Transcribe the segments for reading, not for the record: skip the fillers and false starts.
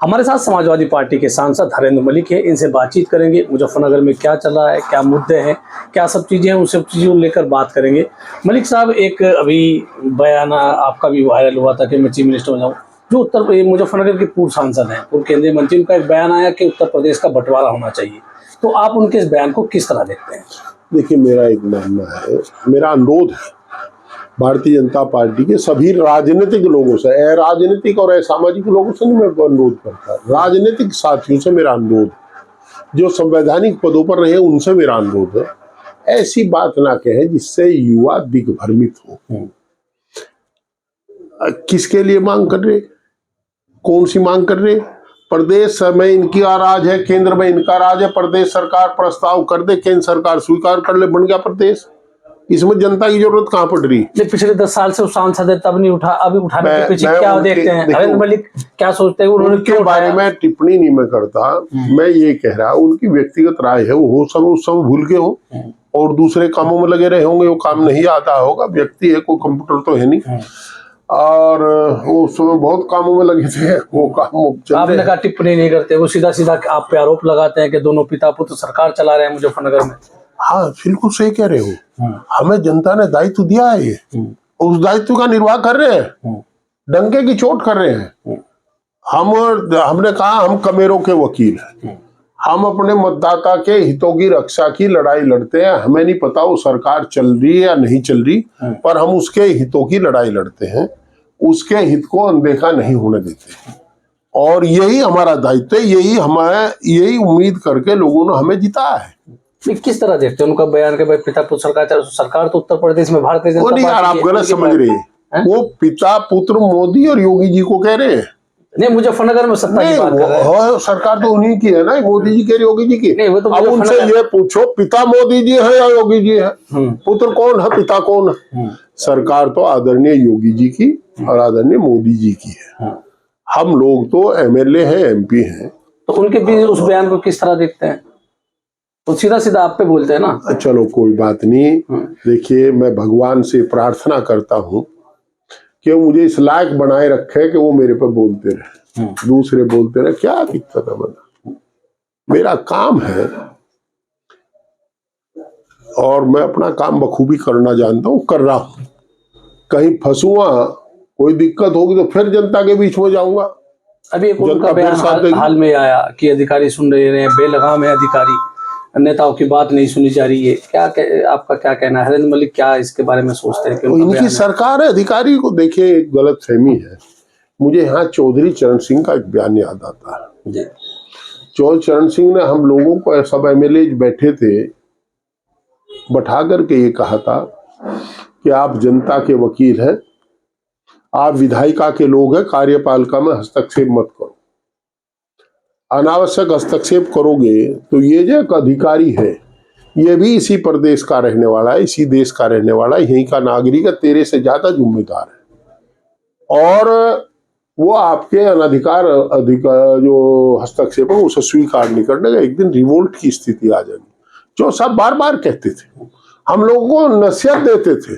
हमारे साथ समाजवादी पार्टी के सांसद हरेंद्र मलिक है, इनसे बातचीत करेंगे। मुजफ्फरनगर में क्या चल रहा है, क्या मुद्दे हैं, क्या सब चीज़ें हैं, उन सब चीज़ों को लेकर बात करेंगे। मलिक साहब, एक अभी बयान आपका भी वायरल हुआ था कि मैं चीफ मिनिस्टर हो जाऊँ। जो मुजफ्फरनगर के पूर्व सांसद हैं, पूर्व केंद्रीय मंत्री, उनका एक बयान आया कि उत्तर प्रदेश का बंटवारा होना चाहिए। तो आप उनके इस बयान को किस तरह देखते हैं? देखिए, मेरा एक मानना है, मेरा अनुरोध है भारतीय जनता पार्टी के सभी राजनीतिक लोगों से, राजनीतिक और असामाजिक लोगों से नहीं मैं अनुरोध करता, राजनीतिक साथियों से मेरा अनुरोध, जो संवैधानिक पदों पर रहे उनसे मेरा अनुरोध है, ऐसी बात ना कहें जिससे युवा दिग्भ्रमित हो। किसके लिए मांग कर रहे, कौन सी मांग कर रहे? प्रदेश में इनका राज है, केंद्र में इनका राज है, प्रदेश सरकार प्रस्ताव कर दे, केंद्र सरकार स्वीकार कर ले, बन गया प्रदेश। इसमें जनता की जरूरत कहाँ पड़ रही? पिछले 10 साल से सांसद है, तब नहीं उठा, अभी उठाने के पीछे क्या देखते हैं? हरेंद्र मलिक क्या सोचते हैं, उन्होंने उनके बारे में टिप्पणी नहीं मैं करता। मैं ये कह रहा, उनकी व्यक्तिगत राय है, वो सब उस समय भूल गए हो और दूसरे कामों में लगे रहे होंगे, वो काम नहीं आता होगा। व्यक्ति है, कोई कंप्यूटर तो है नहीं, और वो उस समय बहुत कामों में लगे थे, वो काम आपने कहा टिप्पणी नहीं करते, वो सीधा सीधा आप पे आरोप लगाते हैं कि दोनों पिता पुत्र सरकार चला रहे हैं मुजफ्फरनगर में। हाँ, बिल्कुल सही कह रहे हो। हमें जनता ने दायित्व दिया है, ये उस दायित्व का निर्वाह कर रहे हैं, डंके की चोट कर रहे हैं। हमने कहा हम कमेरों के वकील हैं, हम अपने मतदाता के हितों की रक्षा की लड़ाई लड़ते हैं। हमें नहीं पता वो सरकार चल रही है या नहीं चल रही, पर हम उसके हितों की लड़ाई लड़ते हैं, उसके हित को अनदेखा नहीं होने देते। और यही हमारा दायित्व है, यही उम्मीद करके लोगों ने हमें जिताया है। किस तरह देखते हैं उनका बयान के भाई पिता पुत्र सरकार तो उत्तर प्रदेश में भारतीय जनता पार्टी, यार आप गलत समझ रहे हैं। वो पिता पुत्र मोदी और योगी जी को कह रहे हैं। नहीं, मुजफ्फरनगर में सत्ता की बात कर रहे हैं। सरकार तो उन्हीं की है ना, मोदी जी के योगी जी की। तो अब उनसे ये पूछो, पिता मोदी जी है या योगी जी है? पुत्र कौन है, पिता कौन है? सरकार तो आदरणीय योगी जी की और आदरणीय मोदी जी की है। हम लोग तो एमएलए हैं, एमपी हैं। तो उनके भी उस बयान को किस तरह देखते हैं? तो सीधा सीधा आप पे बोलते हैं ना। चलो कोई बात नहीं। देखिए, मैं भगवान से प्रार्थना करता हूँ कि वो मुझे इस लायक बनाए रखे कि वो मेरे पे बोलते रहे, दूसरे बोलते रहे, क्या दिक्कत है? मेरा काम है और मैं अपना काम बखूबी करना जानता हूँ, कर रहा हूँ। कहीं फंसूंगा, कोई दिक्कत होगी तो फिर जनता के बीच में जाऊंगा। अभी एक उनका बयान हाल में आया कि अधिकारी सुन रहे हैं, बेलगाम है अधिकारी, नेताओं की बात नहीं सुनी जा रही है। आपका क्या कहना है? हरेंद्र मलिक क्या इसके बारे में सोचते हैं? इनकी सरकार है, अधिकारी को देखिए एक गलत फहमी है। मुझे यहाँ चौधरी चरण सिंह का एक बयान याद आता है जी। चौधरी चरण सिंह ने हम लोगों को, सब एमएलए बैठे थे, बैठा करके ये कहा था कि आप जनता के वकील हैं, आप विधायिका के लोग हैं, कार्यपालिका में हस्तक्षेप मत करो। अनावश्यक हस्तक्षेप करोगे तो ये जो एक अधिकारी है, ये भी इसी प्रदेश का रहने वाला है, इसी देश का रहने वाला है, यहीं का नागरिक है, तेरे से ज्यादा जिम्मेदार है। और वो आपके अनधिकार जो हस्तक्षेप है उसे स्वीकार नहीं करने का, एक दिन रिवोल्ट की स्थिति आ जाएगी। जो सब बार बार कहते थे, हम लोगों को नसीहत देते थे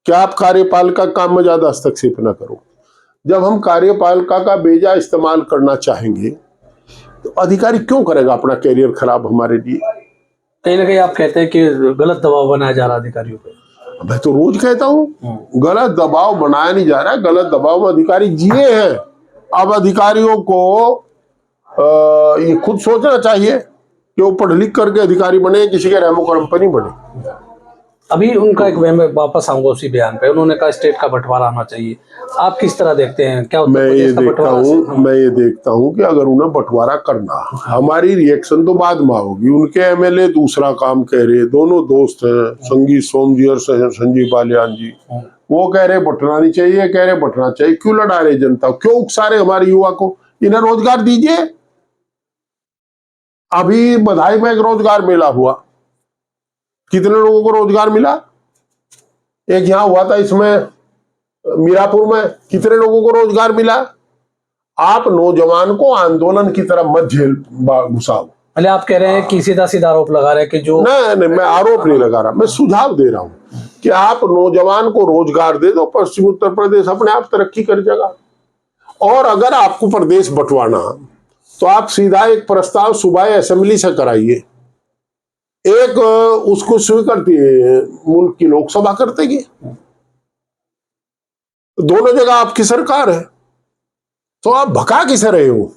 कि आप कार्यपालिका काम में ज्यादा हस्तक्षेप न करो। जब हम कार्यपालिका का बेजा इस्तेमाल करना चाहेंगे तो अधिकारी क्यों करेगा अपना कैरियर खराब हमारे लिए? कहीं ना कहीं आप कहते हैं कि गलत दबाव बनाया जा रहा है अधिकारियों पे। मैं तो रोज कहता हूँ, गलत दबाव बनाया नहीं जा रहा है, गलत दबाव में अधिकारी जिए हैं। अब अधिकारियों को ये खुद सोचना चाहिए कि वो पढ़ लिख करके अधिकारी बने, किसी के रहमो करम पर नहीं बने। अभी उनका एक, मैं वापस आऊंगा उसी बयान पे, उन्होंने कहा स्टेट का बंटवारा होना चाहिए। आप किस तरह देखते हैं? क्या मैं ये देखता हूँ कि अगर उन्हें बंटवारा करना, हमारी रिएक्शन तो बाद में होगी। उनके एमएलए दूसरा काम कह रहे, दोनों दोस्त हैं, संगीत सोम जी और संजीव बालियान जी, वो कह रहे बंटना नहीं चाहिए, कह रहे बंटना चाहिए। क्यों लड़ा रहे जनता, क्यों उकसा रहे हमारे युवा को? इन्हें रोजगार दीजिए। अभी बधाई में एक रोजगार मेला हुआ, कितने लोगों को रोजगार मिला? एक यहाँ हुआ था इसमें मीरापुर में, कितने लोगों को रोजगार मिला? आप नौजवान को आंदोलन की तरफ मत झेल घुसाओ। मतलब आप कह रहे हैं कि सीधा सीधा आरोप लगा रहे हैं कि जो नहीं, मैं आरोप नहीं लगा रहा, मैं सुझाव दे रहा हूं कि आप नौजवान को रोजगार दे दो, पश्चिम उत्तर प्रदेश अपने आप तरक्की कर जाएगा। और अगर आपको प्रदेश बंटवाना तो आप सीधा एक प्रस्ताव सुबह असेंबली से कराइए, एक उसको स्वीकृति मुल्क की लोकसभा कर देगी, दोनों जगह आपकी सरकार है, तो आप भगा किसे रहे हो?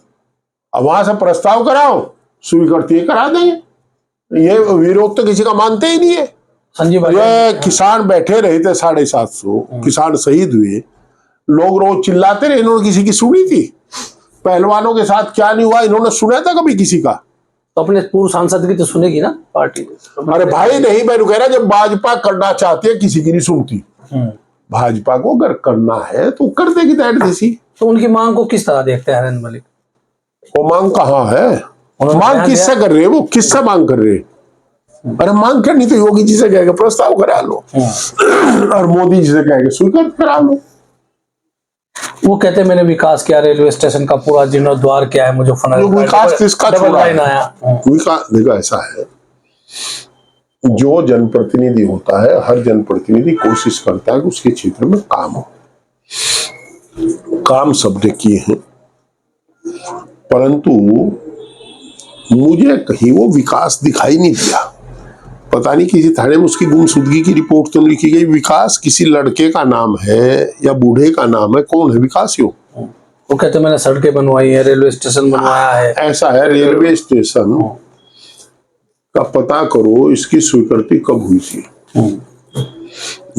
अब वहां से प्रस्ताव कराओ, स्वीकृति करा देंगे। ये विरोध तो किसी का मानते ही नहीं है। संजीव ये किसान बैठे रहे थे 750 किसान शहीद हुए, लोग रोज चिल्लाते रहे, इन्होंने किसी की सुनी थी? पहलवानों के साथ क्या नहीं हुआ, इन्होंने सुना था कभी किसी का? तो अपने पूर्व सांसद की तो सुनेगी ना पार्टी। अरे भाई नहीं, मैं कह रहा जब भाजपा करना चाहती है किसी की नहीं सुनती। भाजपा को अगर करना है तो कर देगी दैट देसी। तो उनकी मांग को किस तरह देखते हैं हरेंद्र मलिक? वो मांग कहाँ है? मांग किससे कर रहे हैं? वो किससे मांग कर रहे हैं? अरे मांग करनी तो योगी जी से कहेगा प्रस्ताव करा लो, और मोदी जी से कहेगा स्वीकृत करा लो। वो कहते हैं मैंने विकास किया, रेलवे स्टेशन का पूरा जीर्णोद्वार किया है मुजफ्फरनगर। विकास किसका छोड़ा है? आया विकास देखो ऐसा है, जो जनप्रतिनिधि होता है, हर जनप्रतिनिधि कोशिश करता है कि उसके क्षेत्र में काम हो। काम सबने किए हैं, परंतु मुझे कहीं वो विकास दिखाई नहीं दिया। पता नहीं किसी थाने में उसकी गुमशुदगी की रिपोर्ट तो लिखी गई। विकास किसी लड़के का नाम है या बूढ़े का नाम है? कौन है विकास? यो वो कहते मैंने सड़कें बनवाई है, रेलवे स्टेशन बनवाया है। ऐसा है, रेलवे स्टेशन का पता करो, इसकी स्वीकृति कब हुई थी?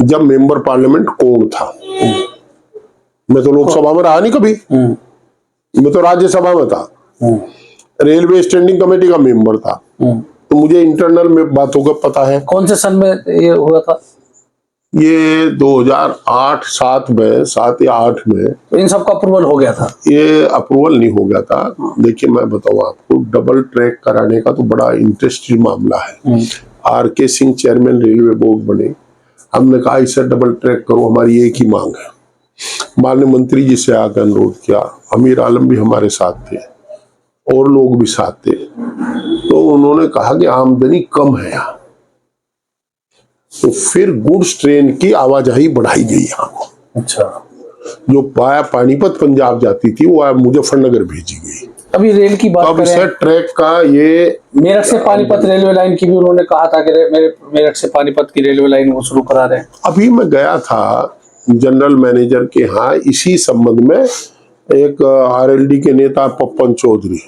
जब मेंबर पार्लियामेंट कौन था? मैं तो लोकसभा में रहा नहीं कभी, मैं तो राज्यसभा में था, रेलवे स्टैंडिंग कमेटी का मेंबर था, तो मुझे इंटरनल में बातों का पता है। कौन से सन में ये हुआ था? ये 2008-7 में, 7 या 8 में। तो इन सब का अप्रूवल हो गया था? ये अप्रूवल नहीं हो गया था। देखिए मैं बताऊं आपको, डबल ट्रैक कराने का तो बड़ा इंटरेस्टिंग मामला है। RK Singh chairman railway board बने, हमने कहा इसे डबल ट्रैक करो, हमारी एक ही मांग है। माननीय मंत्री जी से आकर अनुरोध किया, अमीर आलम भी हमारे साथ थे और लोग भी साथ थे, तो उन्होंने कहा कि आमदनी कम है यहाँ, तो फिर गुड्स ट्रेन की आवाजाही बढ़ाई गई यहाँ को। अच्छा। जो पानीपत पंजाब जाती थी वो मुजफ्फरनगर भेजी गई। अभी रेल की बात करें, ट्रैक का ये मेरठ से पानीपत रेलवे लाइन की भी उन्होंने कहा था कि मेरठ से पानीपत की रेलवे लाइन वो शुरू करा रहे हैं। अभी मैं गया था जनरल मैनेजर के यहाँ इसी संबंध में, एक RLD के नेता पप्पन चौधरी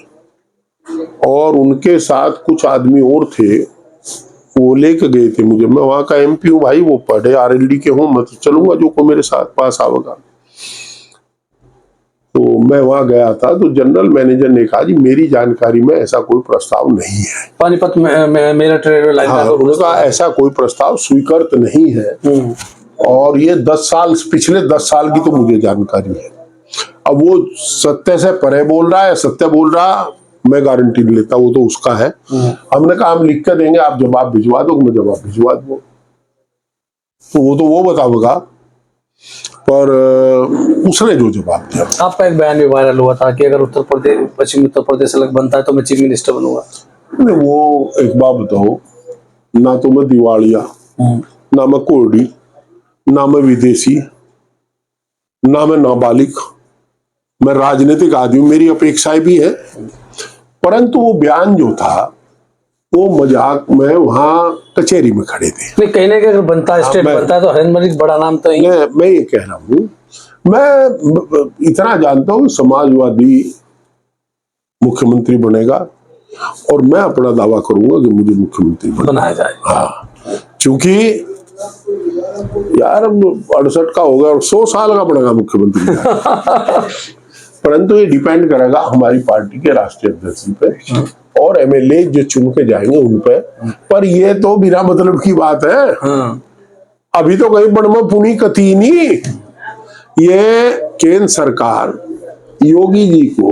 और उनके साथ कुछ आदमी और थे, वो लेके गए थे मुझे। मैं वहां का MP हूँ भाई, वो पढ़े RLD के हूँ, मैं तो चलूंगा जो को मेरे साथ पास आवेगा। तो मैं वहां गया था, तो जनरल मैनेजर ने कहा जी मेरी जानकारी में ऐसा कोई प्रस्ताव नहीं है पानीपत में मेरठ रेलवे लाइन। हाँ, उन्होंने कहा ऐसा कोई प्रस्ताव स्वीकृत नहीं है, और ये 10 साल, पिछले 10 साल की तो मुझे जानकारी है। अब वो सत्य से परे बोल रहा है, सत्य बोल रहा, मैं गारंटी नहीं लेता, वो तो उसका है। हमने कहा हम लिख कर देंगे, आप जवाब भिजवा दो, मैं जवाब भिजवा दूँ, तो वो बताओगा, पर उसने जो जवाब दिया। आपका एक बयान भी वायरल हुआ था कि अगर पश्चिम उत्तर प्रदेश अलग बनता है तो मैं चीफ मिनिस्टर बनूंगा। वो एक बात बताओ, ना तो मैं दिवालिया, ना मैं कोर्डी, ना मैं विदेशी, ना मैं नाबालिग, मैं राजनीतिक आदमी, मेरी अपेक्षाएं भी है, परंतु वो बयान जो था वो मजाक में वहां कचहरी में खड़े थे। नहीं, कहने के अगर बनता है, स्टेट बनता है तो हरेंद्र मलिक बड़ा नाम तो ही। मैं ये कह रहा हूँ, मैं इतना जानता हूँ समाजवादी मुख्यमंत्री बनेगा, और मैं अपना दावा करूंगा कि मुझे मुख्यमंत्री बनाया जाए। हाँ, क्योंकि यार 68 का होगा और 100 साल का बनेगा मुख्यमंत्री परंतु ये डिपेंड करेगा हमारी पार्टी के राष्ट्रीय अध्यक्ष पे और MLA जो चुन के जाएंगे उन पे। पर ये तो बिना मतलब की बात है। अभी तो कहीं बड़मा पुनी कती नहीं, ये केंद्र सरकार योगी जी को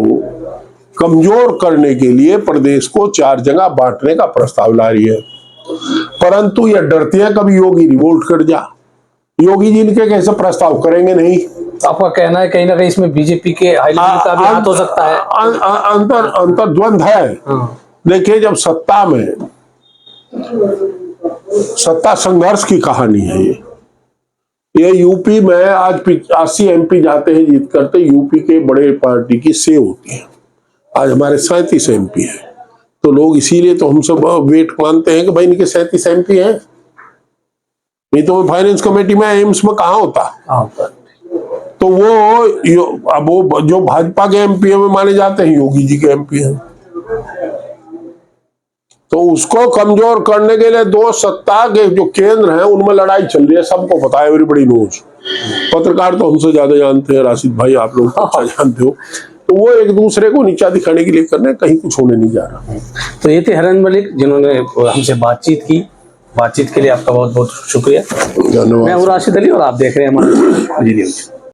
कमजोर करने के लिए प्रदेश को 4 जगह बांटने का प्रस्ताव ला रही है, परंतु ये डरते हैं कभी योगी रिवोल्ट कर जा। योगी जी इनके कैसे प्रस्ताव करेंगे नहीं। आपका कहना है कहीं ना कहीं इसमें बीजेपी के हाई लेवल का भी हाथ हो सकता है। अंतर द्वंद है। देखिए, जब सत्ता में सत्ता संघर्ष की कहानी है ये, ये यूपी में आज 80 MP जाते हैं जीत करते, यूपी के बड़े पार्टी की सेव होती है। आज हमारे 37 MP है, तो लोग इसीलिए तो हम सब वेट मानते हैं कि भाई इनके 37 MP हैं, नहीं तो फाइनेंस कमेटी में एम्स में कहाँ होता। तो वो जो भाजपा के MP में माने जाते हैं योगी जी के MP हैं, तो उसको कमजोर करने के लिए दो सत्ता के जो केंद्र हैं उनमें लड़ाई चल रही है, सबको पता है, एवरीबॉडी नोज। पत्रकार तो हमसे ज्यादा जानते हैं, राशिद भाई आप लोग अच्छा जानते हो। तो वो एक दूसरे को नीचा दिखाने के लिए कर रहे हैं, कहीं कुछ होने नहीं जा रहा। तो ये थे हरन मलिक जिन्होंने हमसे बातचीत की। बातचीत के लिए आपका बहुत बहुत शुक्रिया। धन्यवाद। मैं हूँ राशिद अली और आप देख रहे हैं हमारा न्यूज।